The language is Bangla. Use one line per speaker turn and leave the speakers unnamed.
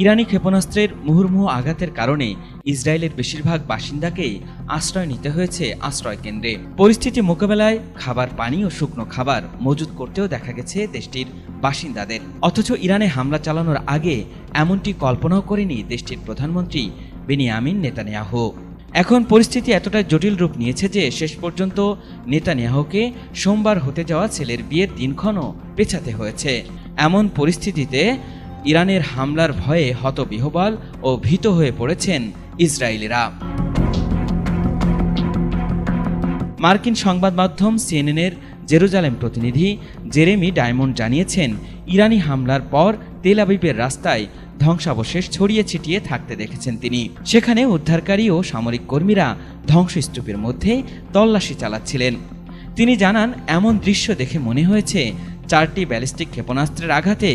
ইরানি ক্ষেপণাস্ত্রের মুহুর্মুহু আঘাতের কারণে ইসরায়েলের বেশিরভাগ বাসিন্দাকেই আশ্রয় নিতে হয়েছে আশ্রয়কেন্দ্রে। পরিস্থিতি মোকাবেলায় খাবার, পানি ও শুকনো খাবার মজুত করতেও দেখা গেছে দেশটির বাসিন্দাদের। অথচ ইরানে হামলা চালানোর আগে এমনটি কল্পনাও করেনি দেশটির প্রধানমন্ত্রী বেনিয়ামিন নেতানিয়াহু। এখন পরিস্থিতি এতটাই জটিল রূপ নিয়েছে যে শেষ পর্যন্ত নেতানিয়াহুকে সোমবার হতে যাওয়া ছেলের বিয়ের দিনক্ষণও পেছাতে হয়েছে। এমন পরিস্থিতিতে ইরানের হামলার ভয়ে হতবিহ্বল ও ভীত হয়ে পড়েছেন ইসরায়েলিরা। মার্কিন সংবাদ মাধ্যম সিএনএনের জেরুজালেম প্রতিনিধি জেরেমি ডায়মন্ড জানিয়েছেন, ইরানি হামলার পর তেল আবিবের রাস্তায় ধ্বংসাবশেষ ছড়িয়ে ছিটিয়ে থাকতে দেখেছেন তিনি। সেখানে উদ্ধারকারী ও সামরিক কর্মীরা ধ্বংসস্তূপের মধ্যে তল্লাশি চালাচ্ছিলেন। তিনি জানান, এমন দৃশ্য দেখে মনে হয়েছে 4টি ব্যালিস্টিক ক্ষেপণাস্ত্রের আঘাতে